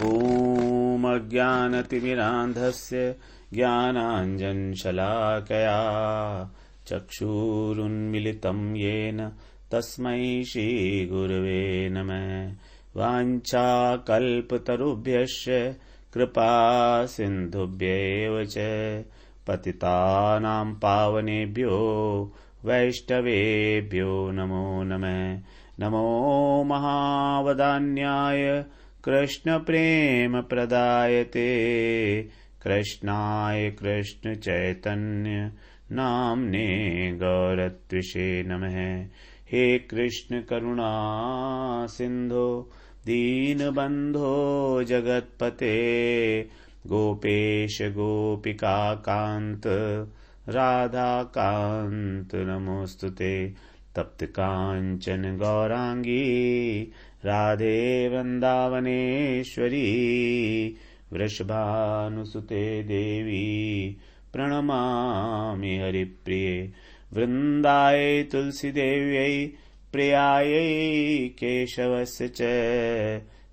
ॐ अज्ञानतिमिरान्धस्य ज्ञानाञ्जनशलाकया चक्षुरुन्मिलितं येन तस्मै श्रीगुरवे नमः। वाञ्छाकल्पतरुभ्यश्च कृपा सिन्धुभ्यैव च पतितानां पावनेभ्यो वैष्णवेभ्यो नमो नमः। नमो महावदान्याय कृष्णप्रेमप्रदायते कृष्णाय कृष्णचैतन्य नाम्ने गौरत्विषे नमः। हे कृष्ण करुणा सिन्धो दीनबन्धो जगत्पते गोपेश गोपिकान्त राधाकान्त नमोस्तुते। तप्त कांचन गौरांगी राधे वृंदावनेश्वरी वृषभानुसुते देवी प्रणमामि हरिप्रिये। वृंदाय तुलसी देव्यै प्रियायै केशवस्य च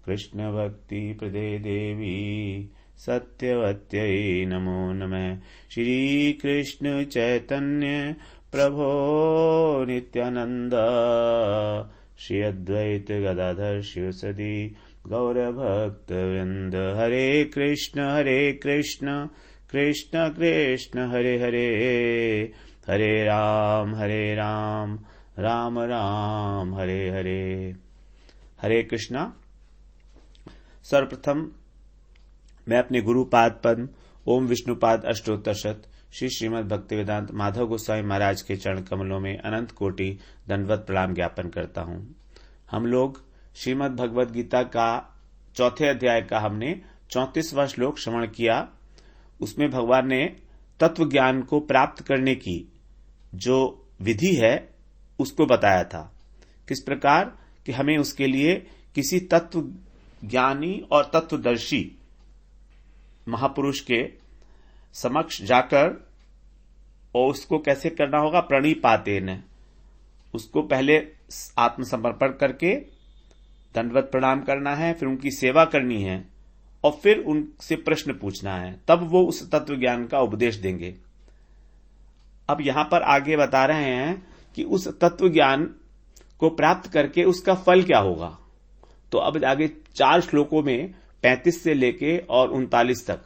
कृष्ण भक्ति प्रदे देवी सत्यवत्यै नमो नमः। श्री कृष्ण चैतन्य प्रभो नित्यानंद श्री अद्वैत गदाधर शिवसदि गौरभक्तवृंद। हरे कृष्ण कृष्ण कृष्ण हरे हरे हरे राम राम राम हरे हरे। हरे कृष्णा। सर्वप्रथम मैं अपने गुरुपाद पद्म ओम विष्णुपाद अष्टोत्तर शत श्री श्रीमद् भक्तिवेदांत माधव गोस्वामी महाराज के चरण कमलों में अनंत कोटि दंडवत प्रणाम ज्ञापन करता हूं। हम लोग श्रीमद् भगवद गीता का चौथे अध्याय का हमने 34वां श्लोक श्रवण किया। उसमें भगवान ने तत्व ज्ञान को प्राप्त करने की जो विधि है उसको बताया था। किस प्रकार कि हमें उसके लिए किसी तत्व ज्ञानी और तत्वदर्शी महापुरुष के समक्ष जाकर और उसको कैसे करना होगा, प्रणिपातेन, उसको पहले आत्मसमर्पण करके दंडवत प्रणाम करना है, फिर उनकी सेवा करनी है और फिर उनसे प्रश्न पूछना है, तब वो उस तत्व ज्ञान का उपदेश देंगे। अब यहां पर आगे बता रहे हैं कि उस तत्व ज्ञान को प्राप्त करके उसका फल क्या होगा। तो अब आगे 4 श्लोकों में 35 से लेके और 39 तक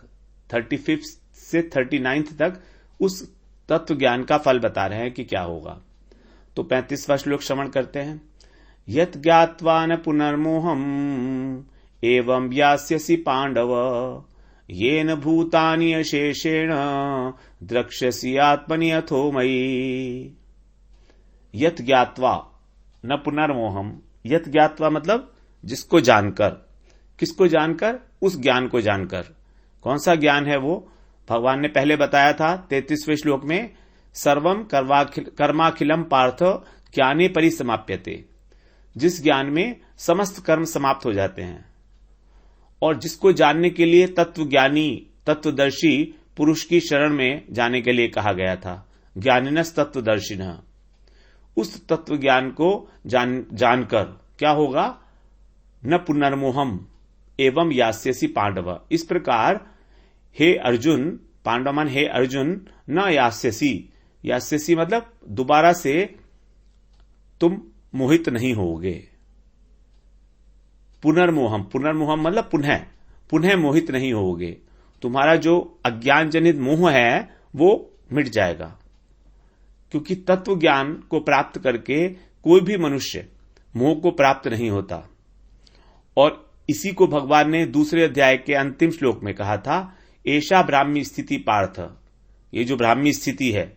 35 से 39 तक उस तत्व ज्ञान का फल बता रहे हैं कि क्या होगा। तो 35वां श्लोक श्रवण करते हैं। यत् ज्ञात्वा न पुनर्मोहम् एवं यास्यसि पांडव येन भूतानि अशेषेण द्रक्ष्यसि आत्मनि अथो मयि। यत् ज्ञात्वा न पुनर्मोहम्, यत् ज्ञात्वा मतलब जिसको जानकर, किसको जानकर, उस ज्ञान को जानकर। कौन सा ज्ञान है वो? भगवान ने पहले बताया था 33वें श्लोक में, सर्वम कर्माखिलम पार्थ ज्ञाने परिसमाप्यते, जिस ज्ञान में समस्त कर्म समाप्त हो जाते हैं और जिसको जानने के लिए तत्वज्ञानी तत्वदर्शी पुरुष की शरण में जाने के लिए कहा गया था। ज्ञानिनस तत्वदर्शिनः, उस तत्व ज्ञान को जानकर क्या होगा, न पुनर्मोहम एवं यास्यसि पांडव। इस प्रकार हे अर्जुन, पांडवन हे अर्जुन, न यास्यसि, यास्यसि मतलब दोबारा से तुम मोहित नहीं होगे। पुनर्मोहम, पुनर्मोहम मतलब पुनः मोहित नहीं होगे। तुम्हारा जो अज्ञान जनित मोह है वो मिट जाएगा, क्योंकि तत्व ज्ञान को प्राप्त करके कोई भी मनुष्य मोह को प्राप्त नहीं होता। और इसी को भगवान ने दूसरे अध्याय के अंतिम श्लोक में कहा था, एषा ब्राह्मी स्थिति पार्थ। ये जो ब्राह्मी स्थिति है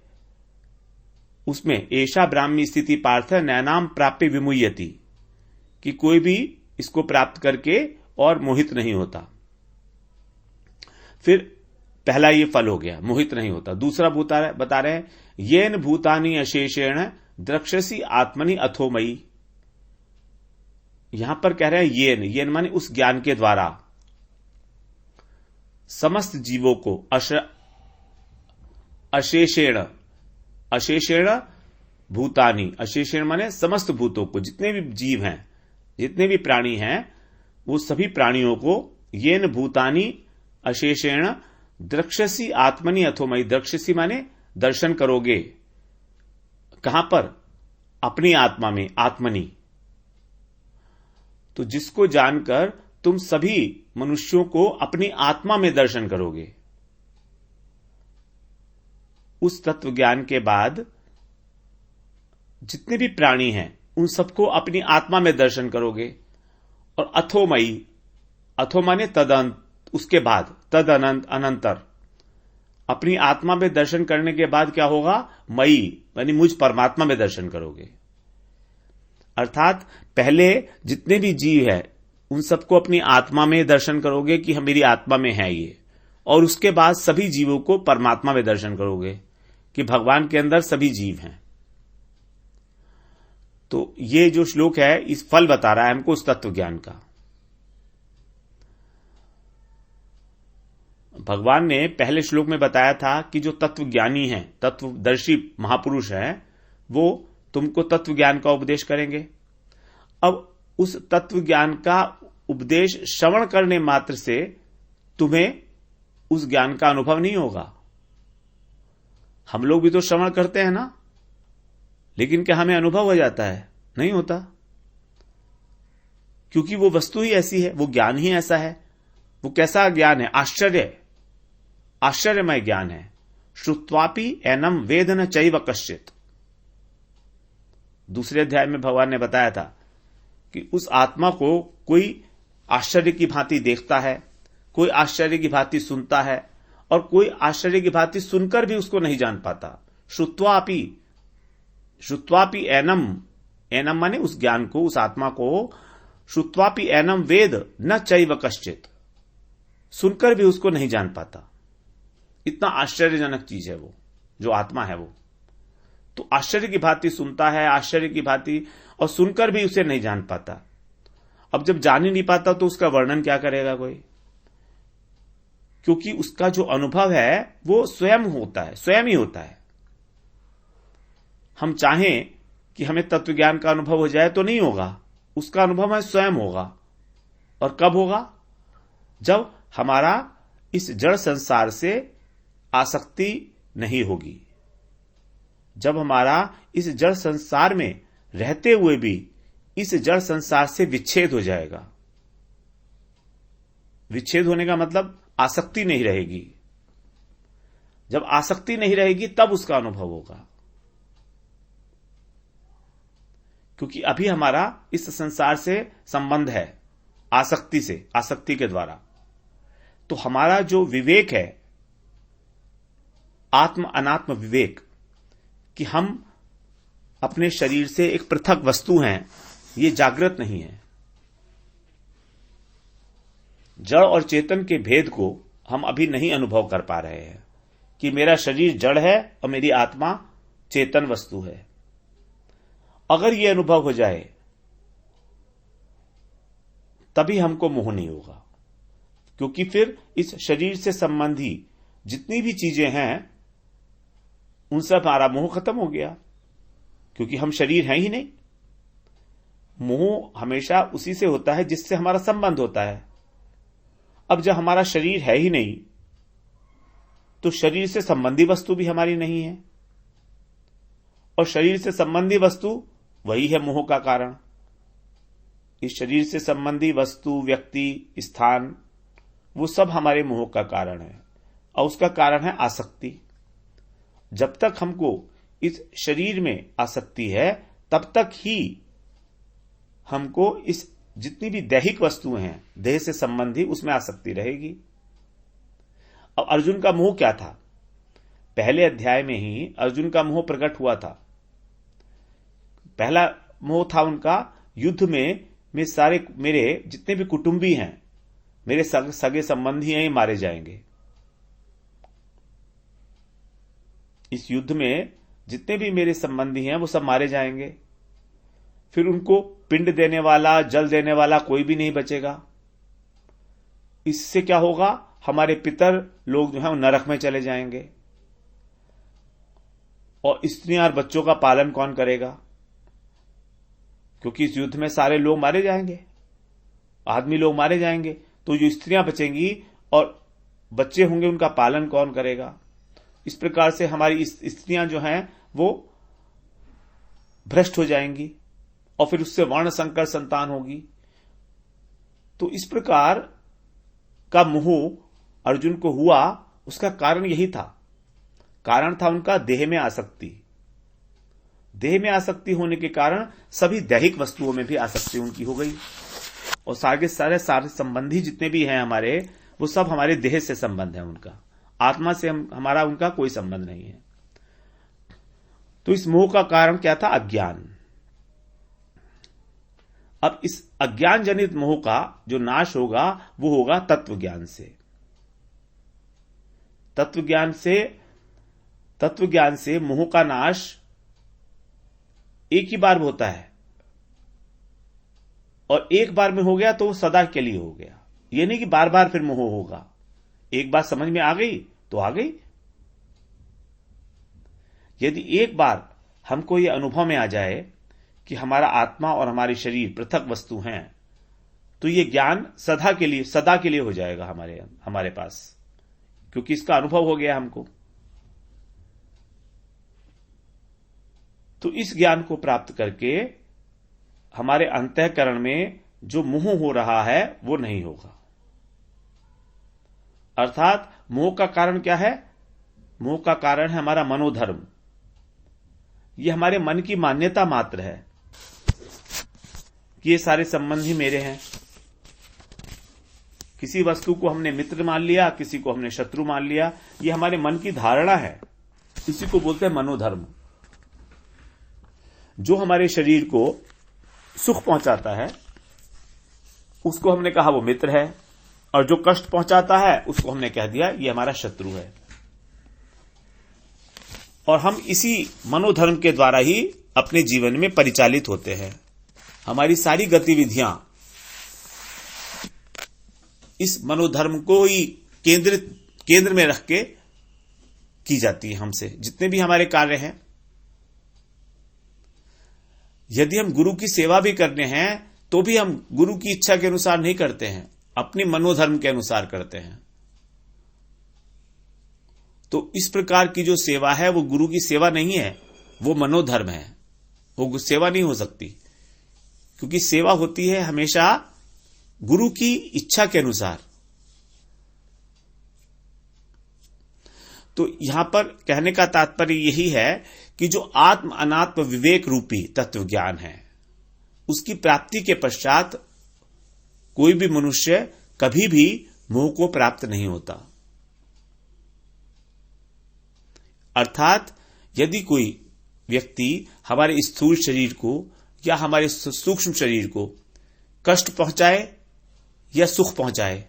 उसमें एषा ब्राह्मी स्थिति पार्थ नैनाम प्राप्य विमुह्यति, कि कोई भी इसको प्राप्त करके और मोहित नहीं होता। फिर पहला ये फल हो गया, मोहित नहीं होता। दूसरा बता रहे हैं, येन भूतानि अशेषेण द्रक्ष्यसि आत्मनि अथो मयि। यहां पर कह रहे हैं येन माने उस ज्ञान के द्वारा समस्त जीवों को अशेषेण भूतानि, अशेषेण माने समस्त भूतों को, जितने भी जीव हैं, जितने भी प्राणी हैं, वो सभी प्राणियों को येन भूतानि अशेषेण द्रक्ष्यसि आत्मनि अथोमयि। द्रक्ष्यसि माने दर्शन करोगे। कहां पर? अपनी आत्मा में, आत्मनि। तो जिसको जानकर तुम सभी मनुष्यों को अपनी आत्मा में दर्शन करोगे। उस तत्व ज्ञान के बाद जितने भी प्राणी हैं उन सबको अपनी आत्मा में दर्शन करोगे। और अथोमयी, अथो माने तदंत, उसके बाद, तद अनंतर, अपनी आत्मा में दर्शन करने के बाद क्या होगा? मई यानी मुझ परमात्मा में दर्शन करोगे। अर्थात पहले जितने भी जीव है उन सबको अपनी आत्मा में दर्शन करोगे कि हम, मेरी आत्मा में है ये। और उसके बाद सभी जीवों को परमात्मा में दर्शन करोगे कि भगवान के अंदर सभी जीव हैं। तो ये जो श्लोक है इस फल बता रहा है हमको उस तत्व ज्ञान का। भगवान ने पहले श्लोक में बताया था कि जो तत्व ज्ञानी है, तत्वदर्शी महापुरुष है, वो तुमको तत्व ज्ञान का उपदेश करेंगे। अब उस तत्व ज्ञान का उपदेश श्रवण करने मात्र से तुम्हें उस ज्ञान का अनुभव नहीं होगा। हम लोग भी तो श्रवण करते हैं ना, लेकिन क्या हमें अनुभव हो जाता है? नहीं होता, क्योंकि वो वस्तु ही ऐसी है, वो ज्ञान ही ऐसा है। वो कैसा ज्ञान है? आश्चर्यमय ज्ञान है। श्रुत्वापि एनम वेद न चैव कश्चित्। दूसरे अध्याय में भगवान ने बताया था कि उस आत्मा को कोई आश्चर्य की भांति देखता है, कोई आश्चर्य की भांति सुनता है, और कोई आश्चर्य की भांति सुनकर भी उसको नहीं जान पाता। श्रुत्वापि एनम, एनम माने उस ज्ञान को, उस आत्मा को, श्रुत्वापि एनम वेद न चैव कश्चित्, सुनकर भी उसको नहीं जान पाता। इतना आश्चर्यजनक चीज है वो, जो आत्मा है वो। तो आश्चर्य की भांति सुनता है, आश्चर्य की भांति, और सुनकर भी उसे नहीं जान पाता। अब जब जान ही नहीं पाता तो उसका वर्णन क्या करेगा कोई? क्योंकि उसका जो अनुभव है वो स्वयं होता है, स्वयं ही होता है। हम चाहें कि हमें तत्व ज्ञान का अनुभव हो जाए तो नहीं होगा, उसका अनुभव है स्वयं होगा। और कब होगा? जब हमारा इस जड़ संसार से आसक्ति नहीं होगी, जब हमारा इस जड़ संसार में रहते हुए भी इस जड़ संसार से विच्छेद हो जाएगा। विच्छेद होने का मतलब आसक्ति नहीं रहेगी। जब आसक्ति नहीं रहेगी तब उसका अनुभव होगा। क्योंकि अभी हमारा इस संसार से संबंध है आसक्ति से, आसक्ति के द्वारा। तो हमारा जो विवेक है, आत्म अनात्म विवेक, कि हम अपने शरीर से एक पृथक वस्तु हैं, ये जागृत नहीं है। जड़ और चेतन के भेद को हम अभी नहीं अनुभव कर पा रहे हैं कि मेरा शरीर जड़ है और मेरी आत्मा चेतन वस्तु है। अगर ये अनुभव हो जाए तभी हमको मोह नहीं होगा, क्योंकि फिर इस शरीर से संबंधी जितनी भी चीजें हैं उनसे हमारा मोह खत्म हो गया, क्योंकि हम शरीर हैं ही नहीं। मोह हमेशा उसी से होता है जिससे हमारा संबंध होता है। अब जब हमारा शरीर है ही नहीं तो शरीर से संबंधी वस्तु भी हमारी नहीं है, और शरीर से संबंधी वस्तु वही है मोह का कारण। इस शरीर से संबंधी वस्तु, व्यक्ति, स्थान, वो सब हमारे मोह का कारण है, और उसका कारण है आसक्ति। जब तक हमको इस शरीर में आसक्ति है तब तक ही हमको इस जितनी भी दैहिक वस्तुएं हैं, देह से संबंधी, उसमें आसक्ति रहेगी। अब अर्जुन का मोह क्या था? पहले अध्याय में ही अर्जुन का मोह प्रकट हुआ था। पहला मोह था उनका, युद्ध में सारे मेरे जितने भी कुटुंबी हैं, मेरे सगे संबंधी हैं, ये मारे जाएंगे। इस युद्ध में जितने भी मेरे संबंधी हैं वो सब मारे जाएंगे। फिर उनको पिंड देने वाला, जल देने वाला कोई भी नहीं बचेगा। इससे क्या होगा? हमारे पितर लोग जो हैं वो नरक में चले जाएंगे, और स्त्रियां और बच्चों का पालन कौन करेगा? क्योंकि इस युद्ध में सारे लोग मारे जाएंगे, आदमी लोग मारे जाएंगे। तो जो स्त्रियां बचेंगी और बच्चे होंगे उनका पालन कौन करेगा। इस प्रकार से हमारी स्त्रियां जो हैं वो भ्रष्ट हो जाएंगी और फिर उससे वर्ण संकर संतान होगी। तो इस प्रकार का मोह अर्जुन को हुआ, उसका कारण यही था। कारण था उनका देह में आसक्ति। देह में आसक्ति होने के कारण सभी दैहिक वस्तुओं में भी आसक्ति उनकी हो गई और सारे संबंधी जितने भी हैं हमारे, वो सब हमारे देह से संबंध है उनका, आत्मा से हमारा उनका कोई संबंध नहीं है। तो इस मोह का कारण क्या था? अज्ञान। अब इस अज्ञान जनित मोह का जो नाश होगा वो होगा तत्व ज्ञान से। तत्व ज्ञान से मोह का नाश एक ही बार होता है और एक बार में हो गया तो वो सदा के लिए हो गया। ये नहीं कि बार बार फिर मोह होगा। एक बात समझ में आ गई तो आ गई। यदि एक बार हमको ये अनुभव में आ जाए कि हमारा आत्मा और हमारी शरीर पृथक वस्तु हैं, तो ये ज्ञान सदा के लिए हो जाएगा हमारे पास, क्योंकि इसका अनुभव हो गया हमको। तो इस ज्ञान को प्राप्त करके हमारे अंतःकरण में जो मोह हो रहा है वो नहीं होगा। अर्थात मोह का कारण क्या है? मोह का कारण है हमारा मनोधर्म। ये हमारे मन की मान्यता मात्र है कि ये सारे संबंधी मेरे हैं। किसी वस्तु को हमने मित्र मान लिया, किसी को हमने शत्रु मान लिया, ये हमारे मन की धारणा है। इसी को बोलते हैं मनोधर्म। जो हमारे शरीर को सुख पहुंचाता है उसको हमने कहा वो मित्र है, और जो कष्ट पहुंचाता है उसको हमने कह दिया ये हमारा शत्रु है। और हम इसी मनोधर्म के द्वारा ही अपने जीवन में परिचालित होते हैं। हमारी सारी गतिविधियां इस मनोधर्म को ही केंद्र में रख के की जाती है। हमसे जितने भी हमारे कार्य हैं, यदि हम गुरु की सेवा भी करने हैं तो भी हम गुरु की इच्छा के अनुसार नहीं करते हैं, अपने मनोधर्म के अनुसार करते हैं। तो इस प्रकार की जो सेवा है वो गुरु की सेवा नहीं है, वो मनोधर्म है। वो सेवा नहीं हो सकती, क्योंकि सेवा होती है हमेशा गुरु की इच्छा के अनुसार। तो यहां पर कहने का तात्पर्य यही है कि जो आत्म अनात्म विवेक रूपी तत्व ज्ञान है, उसकी प्राप्ति के पश्चात कोई भी मनुष्य कभी भी मोह को प्राप्त नहीं होता। अर्थात यदि कोई व्यक्ति हमारे स्थूल शरीर को या हमारे सूक्ष्म शरीर को कष्ट पहुंचाए या सुख पहुंचाए,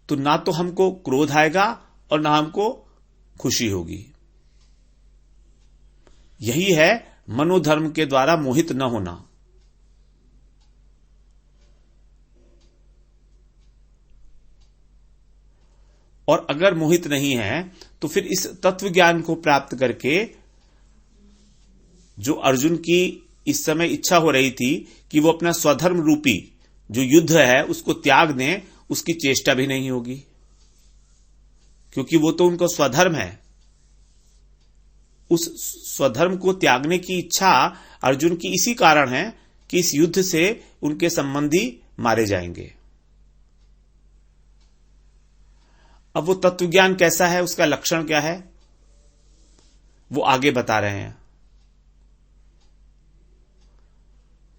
तो ना तो हमको क्रोध आएगा और ना हमको खुशी होगी। यही है मनोधर्म के द्वारा मोहित न होना। और अगर मोहित नहीं है तो फिर इस तत्व ज्ञान को प्राप्त करके जो अर्जुन की इस समय इच्छा हो रही थी कि वो अपना स्वधर्म रूपी जो युद्ध है उसको त्याग दें, उसकी चेष्टा भी नहीं होगी, क्योंकि वो तो उनका स्वधर्म है। उस स्वधर्म को त्यागने की इच्छा अर्जुन की इसी कारण है कि इस युद्ध से उनके संबंधी मारे जाएंगे। अब वो तत्वज्ञान कैसा है, उसका लक्षण क्या है, वो आगे बता रहे हैं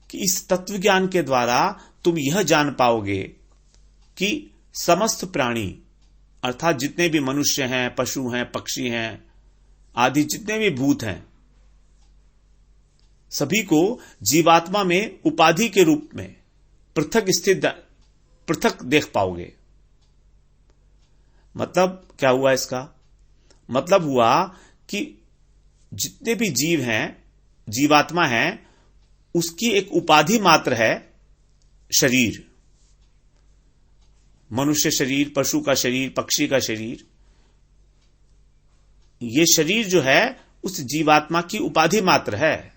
कि इस तत्वज्ञान के द्वारा तुम यह जान पाओगे कि समस्त प्राणी अर्थात जितने भी मनुष्य हैं, पशु हैं, पक्षी हैं आदि जितने भी भूत हैं, सभी को जीवात्मा में उपाधि के रूप में पृथक देख पाओगे। मतलब क्या हुआ इसका? मतलब हुआ कि जितने भी जीव हैं, जीवात्मा हैं, उसकी एक उपाधि मात्र है शरीर। मनुष्य शरीर, पशु का शरीर, पक्षी का शरीर, ये शरीर जो है उस जीवात्मा की उपाधि मात्र है।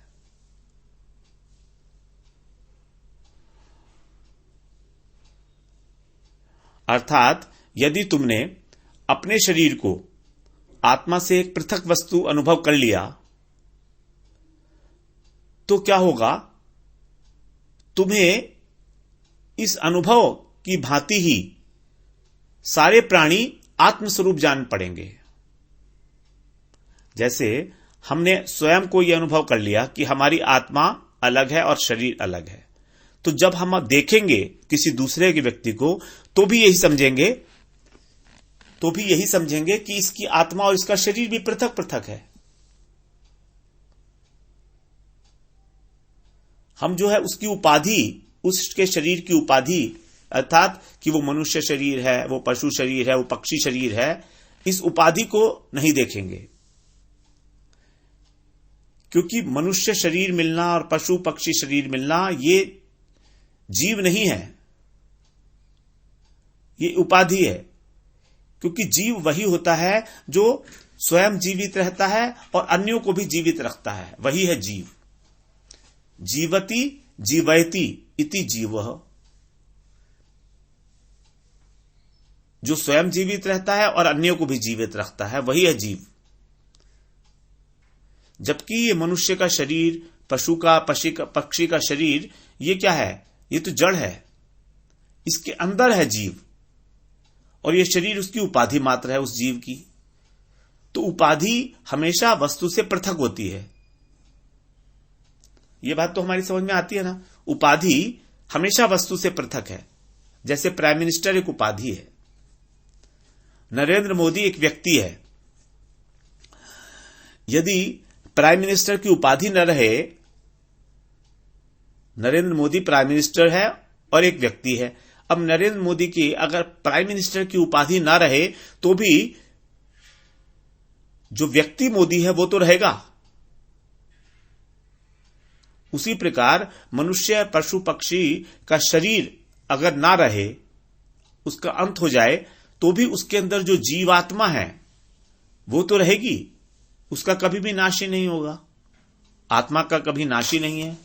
अर्थात यदि तुमने अपने शरीर को आत्मा से एक पृथक वस्तु अनुभव कर लिया तो क्या होगा, तुम्हें इस अनुभव की भांति ही सारे प्राणी आत्मस्वरूप जान पड़ेंगे। जैसे हमने स्वयं को यह अनुभव कर लिया कि हमारी आत्मा अलग है और शरीर अलग है, तो जब हम देखेंगे किसी दूसरे के व्यक्ति को तो भी यही समझेंगे कि इसकी आत्मा और इसका शरीर भी पृथक पृथक है। हम जो है उसकी उपाधि, उसके शरीर की उपाधि, अर्थात कि वो मनुष्य शरीर है, वो पशु शरीर है, वो पक्षी शरीर है, इस उपाधि को नहीं देखेंगे। क्योंकि मनुष्य शरीर मिलना और पशु पक्षी शरीर मिलना ये जीव नहीं है, ये उपाधि है। क्योंकि जीव वही होता है जो स्वयं जीवित रहता है और अन्यों को भी जीवित रखता है, वही है जीव। जीवति जीवयति इति जीवः, जो स्वयं जीवित रहता है और अन्यों को भी जीवित रखता है, वही है जीव। जबकि ये मनुष्य का शरीर, पशु का, पक्षी का शरीर, ये क्या है, ये तो जड़ है, इसके अंदर है जीव, और ये शरीर उसकी उपाधि मात्र है उस जीव की। तो उपाधि हमेशा वस्तु से पृथक होती है। ये बात तो हमारी समझ में आती है ना। उपाधि हमेशा वस्तु से पृथक है। जैसे प्राइम मिनिस्टर एक उपाधि है, नरेंद्र मोदी एक व्यक्ति है। यदि प्राइम मिनिस्टर की उपाधि न रहे, नरेंद्र मोदी प्राइम मिनिस्टर है और एक व्यक्ति है। अब नरेंद्र मोदी की अगर प्राइम मिनिस्टर की उपाधि ना रहे तो भी जो व्यक्ति मोदी है वो तो रहेगा। उसी प्रकार मनुष्य, पशु, पक्षी का शरीर अगर ना रहे, उसका अंत हो जाए, तो भी उसके अंदर जो जीवात्मा है वो तो रहेगी, उसका कभी भी नाश ही नहीं होगा। आत्मा का कभी नाश ही नहीं है।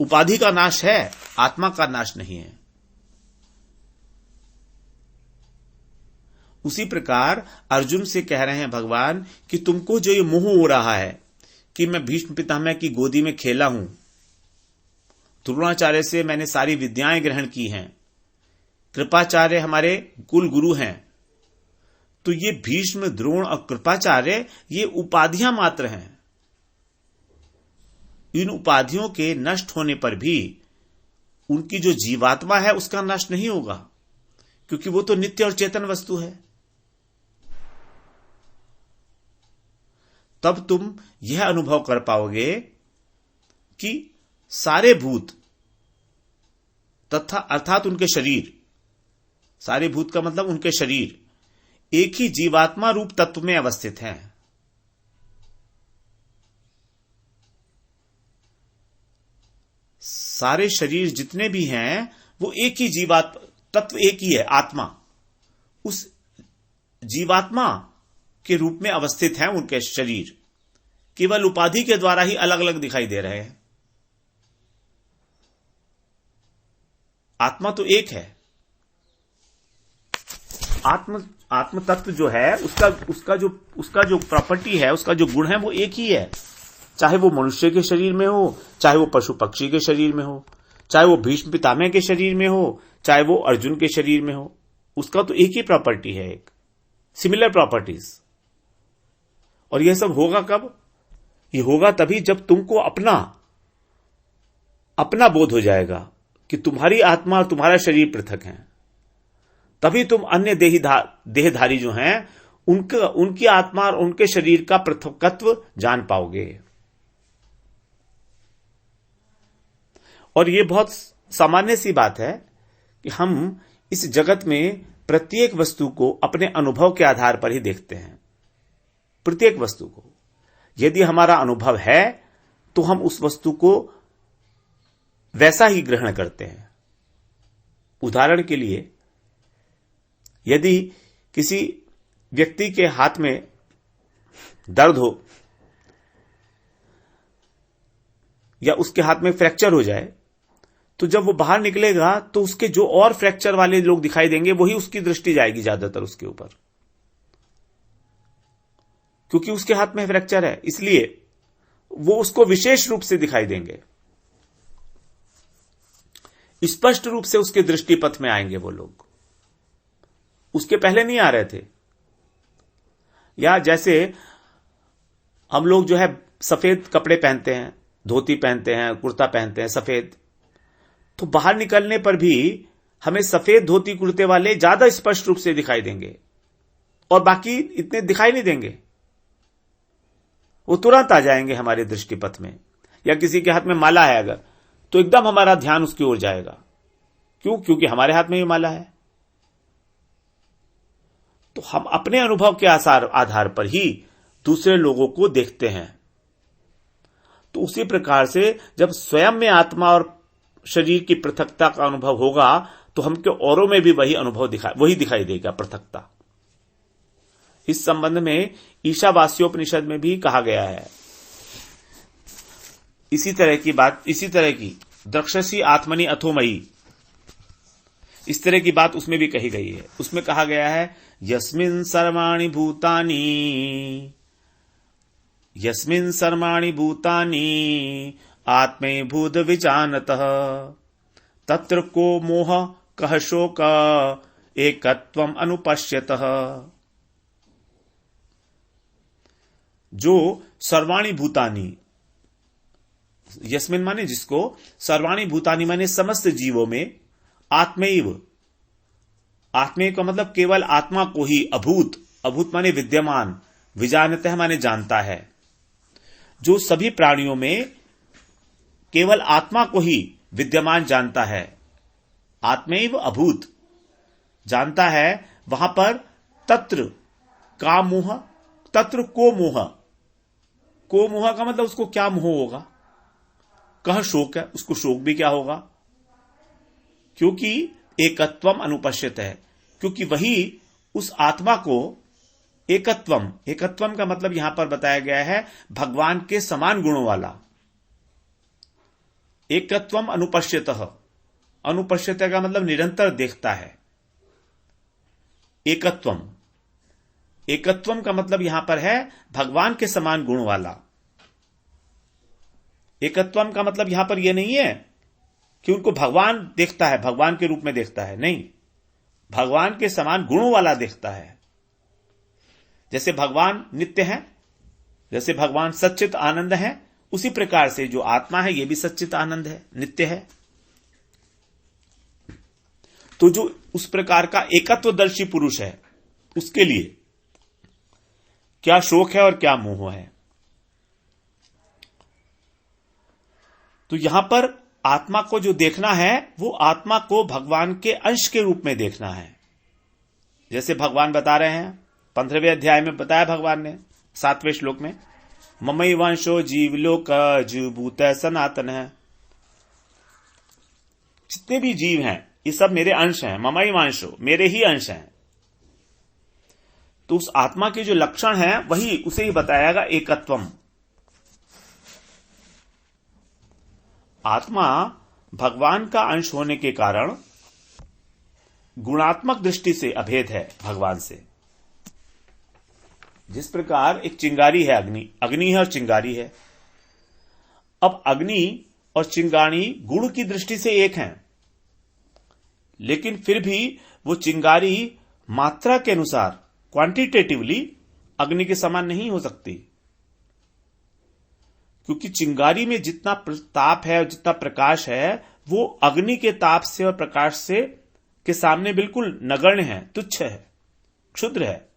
उपाधि का नाश है, आत्मा का नाश नहीं है। उसी प्रकार अर्जुन से कह रहे हैं भगवान कि तुमको जो ये मोह हो रहा है कि मैं भीष्म पितामह की गोदी में खेला हूं, द्रोणाचार्य से मैंने सारी विद्याएं ग्रहण की हैं, कृपाचार्य हमारे कुल गुरु हैं, तो ये भीष्म, द्रोण और कृपाचार्य ये उपाधियां मात्र हैं। इन उपाधियों के नष्ट होने पर भी उनकी जो जीवात्मा है उसका नाश नहीं होगा, क्योंकि वो तो नित्य और चेतन वस्तु है। तब तुम यह अनुभव कर पाओगे कि सारे भूत तथा अर्थात उनके शरीर, सारे भूत का मतलब उनके शरीर, एक ही जीवात्मा रूप तत्व में अवस्थित हैं। सारे शरीर जितने भी हैं वो एक ही तत्व एक ही है, आत्मा। उस जीवात्मा के रूप में अवस्थित हैं उनके शरीर, केवल उपाधि के द्वारा ही अलग अलग दिखाई दे रहे हैं। आत्मा तो एक है। आत्म तत्व जो है उसका जो प्रॉपर्टी है, उसका जो गुण है वो एक ही है। चाहे वो मनुष्य के शरीर में हो, चाहे वो पशु पक्षी के शरीर में हो, चाहे वो भीष्म पितामह के शरीर में हो, चाहे वो अर्जुन के शरीर में हो, उसका तो एक ही प्रॉपर्टी है, एक सिमिलर प्रॉपर्टीज। और यह सब होगा कब? ये होगा तभी जब तुमको अपना बोध हो जाएगा कि तुम्हारी आत्मा और तुम्हारा शरीर पृथक हैं। तभी तुम अन्य देहधारी जो हैं उनकी आत्मा और उनके शरीर का पृथकत्व जान पाओगे। और यह बहुत सामान्य सी बात है कि हम इस जगत में प्रत्येक वस्तु को अपने अनुभव के आधार पर ही देखते हैं। प्रत्येक वस्तु को यदि हमारा अनुभव है तो हम उस वस्तु को वैसा ही ग्रहण करते हैं। उदाहरण के लिए, यदि किसी व्यक्ति के हाथ में दर्द हो या उसके हाथ में फ्रैक्चर हो जाए तो जब वो बाहर निकलेगा तो उसके जो और फ्रैक्चर वाले लोग दिखाई देंगे वही उसकी दृष्टि जाएगी ज्यादातर उसके ऊपर, क्योंकि उसके हाथ में फ्रैक्चर है, इसलिए वो उसको विशेष रूप से दिखाई देंगे, स्पष्ट रूप से उसके दृष्टि पथ में आएंगे वो लोग, उसके पहले नहीं आ रहे थे। या जैसे हम लोग जो है सफेद कपड़े पहनते हैं, धोती पहनते हैं, कुर्ता पहनते हैं सफेद, तो बाहर निकलने पर भी हमें सफेद धोती कुर्ते वाले ज्यादा स्पष्ट रूप से दिखाई देंगे और बाकी इतने दिखाई नहीं देंगे, वो तुरंत आ जाएंगे हमारे दृष्टिपथ में। या किसी के हाथ में माला है अगर, तो एकदम हमारा ध्यान उसकी ओर जाएगा, क्यों? क्योंकि हमारे हाथ में भी माला है। तो हम अपने अनुभव के आधार पर ही दूसरे लोगों को देखते हैं। तो उसी प्रकार से जब स्वयं में आत्मा और शरीर की पृथकता का अनुभव होगा तो हमके औरों में भी वही अनुभव दिखाई देगा, पृथकता। इस संबंध में ईशावास्योपनिषद में भी कहा गया है इसी तरह की द्रक्षसी आत्मनि अथोमयी, इस तरह की बात उसमें भी कही गई है। उसमें कहा गया है यस्मिन् सर्वाणि भूतानि आत्मैभूत विजानतः तत्र को मोह कह शोक एकत्वम अनुपश्यतः। जो सर्वाणि भूतानि, यस्मिन माने जिसको, सर्वाणि भूतानि माने समस्त जीवों में, आत्मैव, आत्मे का मतलब केवल आत्मा को ही, अभूत माने विद्यमान, विजानतः माने जानता है। जो सभी प्राणियों में केवल आत्मा को ही विद्यमान जानता है, आत्मैव अभूत जानता है, वहां पर तत्र का मोह, तत्र को मोह, को मोह का मतलब उसको क्या मोह होगा, कह शोक है, उसको शोक भी क्या होगा, क्योंकि एकत्वम अनुपश्यत है, क्योंकि वही उस आत्मा को एकत्वम का मतलब यहां पर बताया गया है भगवान के समान गुणों वाला। एकत्वम अनुपश्यतः, अनुपश्यतः का मतलब निरंतर देखता है। एकत्वम का मतलब यहां पर है भगवान के समान गुण वाला। एकत्वम का मतलब यहां पर यह नहीं है कि उनको भगवान देखता है, भगवान के रूप में देखता है, नहीं, भगवान के समान गुणों वाला देखता है। जैसे भगवान नित्य है, जैसे भगवान सच्चित आनंद है, उसी प्रकार से जो आत्मा है यह भी सच्चित आनंद है, नित्य है। तो जो उस प्रकार का एकत्वदर्शी पुरुष है, उसके लिए क्या शोक है और क्या मोह है। तो यहां पर आत्मा को जो देखना है वो आत्मा को भगवान के अंश के रूप में देखना है। जैसे भगवान बता रहे हैं 15वें अध्याय में बताया भगवान ने 7वें श्लोक में, ममई वंशो जीवलोक जीवभूत सनातन है। जितने भी जीव हैं ये सब मेरे अंश हैं, ममई वंशो, मेरे ही अंश हैं। तो उस आत्मा के जो लक्षण हैं वही उसे ही बताएगा एकत्वम। आत्मा भगवान का अंश होने के कारण गुणात्मक दृष्टि से अभेद है भगवान से। जिस प्रकार एक चिंगारी है, अग्नि है और चिंगारी है। अब अग्नि और चिंगारी गुण की दृष्टि से एक हैं, लेकिन फिर भी वो चिंगारी मात्रा के अनुसार क्वांटिटेटिवली अग्नि के समान नहीं हो सकती, क्योंकि चिंगारी में जितना ताप है और जितना प्रकाश है वो अग्नि के ताप से और प्रकाश से के सामने बिल्कुल नगण्य है, तुच्छ है, क्षुद्र है।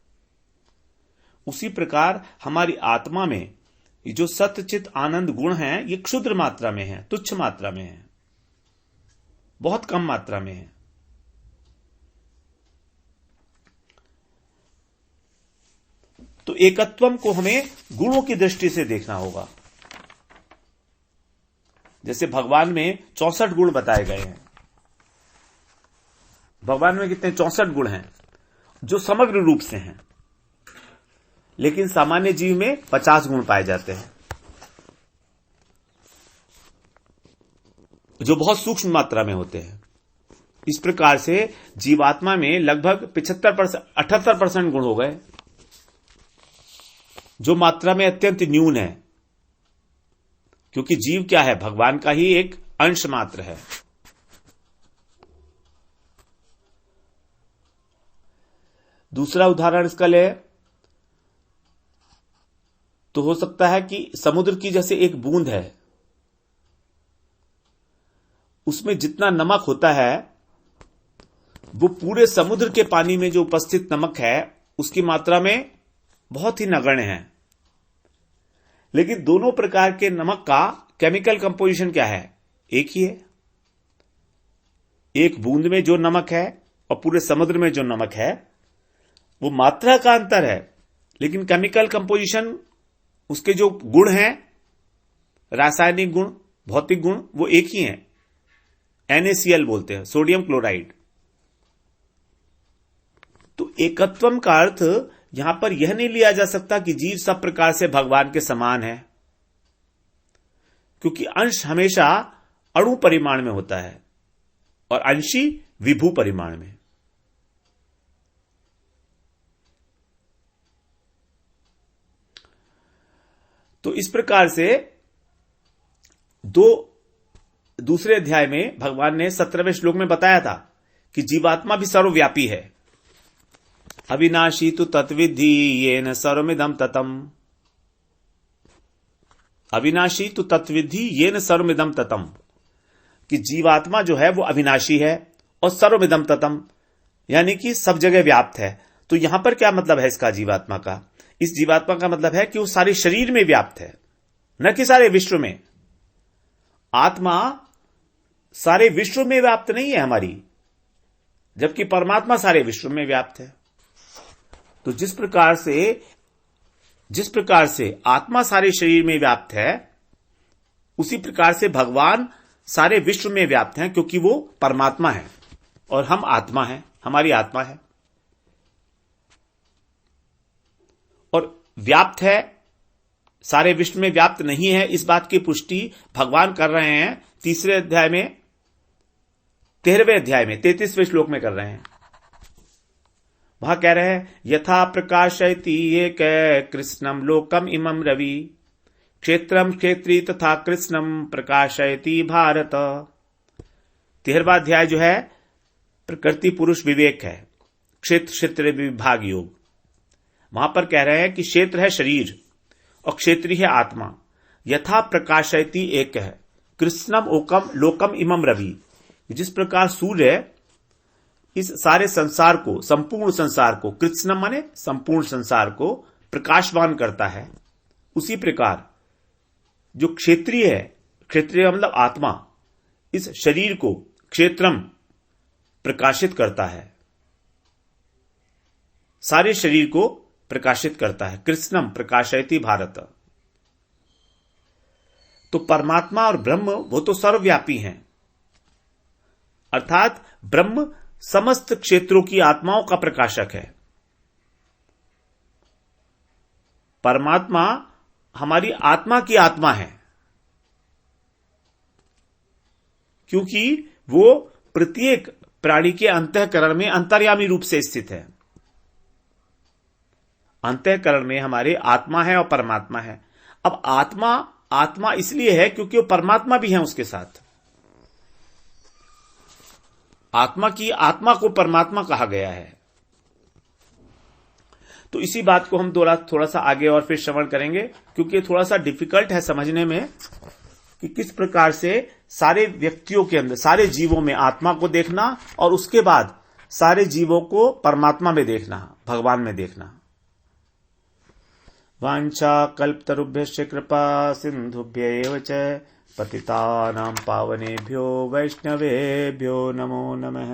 उसी प्रकार हमारी आत्मा में जो सत्यचित आनंद गुण हैं ये क्षुद्र मात्रा में है, तुच्छ मात्रा में है, बहुत कम मात्रा में है। तो एकत्वम को हमें गुणों की दृष्टि से देखना होगा। जैसे भगवान में 64 गुण बताए गए हैं। भगवान में कितने 64 गुण हैं जो समग्र रूप से हैं, लेकिन सामान्य जीव में 50 गुण पाए जाते हैं। जो बहुत सूक्ष्म मात्रा में होते हैं। इस प्रकार से जीवात्मा में लगभग 78% गुण हो गए, जो मात्रा में अत्यंत न्यून है, क्योंकि जीव क्या है, भगवान का ही एक अंश मात्र है। दूसरा उदाहरण इसका ले तो हो सकता है कि समुद्र की जैसे एक बूंद है, उसमें जितना नमक होता है वो पूरे समुद्र के पानी में जो उपस्थित नमक है उसकी मात्रा में बहुत ही नगण्य है। लेकिन दोनों प्रकार के नमक का केमिकल कंपोजिशन क्या है, एक ही है। एक बूंद में जो नमक है और पूरे समुद्र में जो नमक है वो मात्रा का अंतर है, लेकिन केमिकल कंपोजिशन, उसके जो गुण हैं, रासायनिक गुण, भौतिक गुण, वो एक ही हैं। NaCl बोलते हैं, सोडियम क्लोराइड। तो एकत्वम का अर्थ यहां पर यह नहीं लिया जा सकता कि जीव सब प्रकार से भगवान के समान है, क्योंकि अंश हमेशा अणु परिमाण में होता है और अंशी विभू परिमाण में। तो इस प्रकार से दूसरे अध्याय में भगवान ने 17वें श्लोक में बताया था कि जीवात्मा भी सर्वव्यापी है। अविनाशी तु तत्विद्धि येन सर्वमिदं ततम। अविनाशी तु तत्विद्धि येन सर्वमिदं ततम, कि जीवात्मा जो है वो अविनाशी है और सर्वमिदं ततम, यानी कि सब जगह व्याप्त है। तो यहां पर क्या मतलब है इसका, जीवात्मा का? इस जीवात्मा का मतलब है कि वो सारे शरीर में व्याप्त है, न कि सारे विश्व में। आत्मा सारे विश्व में व्याप्त नहीं है हमारी, जबकि परमात्मा सारे विश्व में व्याप्त है। तो जिस प्रकार से आत्मा सारे शरीर में व्याप्त है, उसी प्रकार से भगवान सारे विश्व में व्याप्त हैं, क्योंकि वो परमात्मा है और हम आत्मा हैं, हमारी आत्मा है। और व्याप्त है, सारे विश्व में व्याप्त नहीं है, इस बात की पुष्टि भगवान कर रहे हैं 13वें अध्याय में 33वें श्लोक में कर रहे हैं। वहां कह रहे हैं, यथा प्रकाशयति एक कृष्णम लोकम इमं रवि क्षेत्रम क्षेत्री तथा कृष्णम प्रकाशयति भारत। 13वां अध्याय जो है प्रकृति पुरुष विवेक है, क्षेत्र क्षेत्र विभाग योग। वहां पर कह रहे हैं कि क्षेत्र है शरीर और क्षेत्री है आत्मा। यथा प्रकाशयति एक है कृष्णम ओकम लोकम इमं रवि। जिस प्रकार सूर्य इस सारे संसार को, संपूर्ण संसार को, कृष्णम माने संपूर्ण संसार को प्रकाशवान करता है, उसी प्रकार जो क्षेत्रीय है, क्षेत्रीय मतलब आत्मा, इस शरीर को क्षेत्रम प्रकाशित करता है, सारे शरीर को प्रकाशित करता है। कृष्णम प्रकाशयति भारत। तो परमात्मा और ब्रह्म वो तो सर्वव्यापी हैं, अर्थात ब्रह्म समस्त क्षेत्रों की आत्माओं का प्रकाशक है। परमात्मा हमारी आत्मा की आत्मा है, क्योंकि वो प्रत्येक प्राणी के अंतःकरण में अंतर्यामी रूप से स्थित है। अंतःकरण में हमारे आत्मा है और परमात्मा है। अब आत्मा इसलिए है क्योंकि वो परमात्मा भी है उसके साथ। आत्मा को परमात्मा कहा गया है। तो इसी बात को हम थोड़ा सा आगे और फिर श्रवण करेंगे, क्योंकि थोड़ा सा डिफिकल्ट है समझने में कि किस प्रकार से सारे व्यक्तियों के अंदर, सारे जीवों में आत्मा को देखना और उसके बाद सारे जीवों को परमात्मा में देखना, भगवान में देखना। वांछा कल्पतरुभ्यश्च कृपा सिंधुभ्य एव च पतितानां पावनेभ्यो वैष्णवेभ्यो नमो नमः।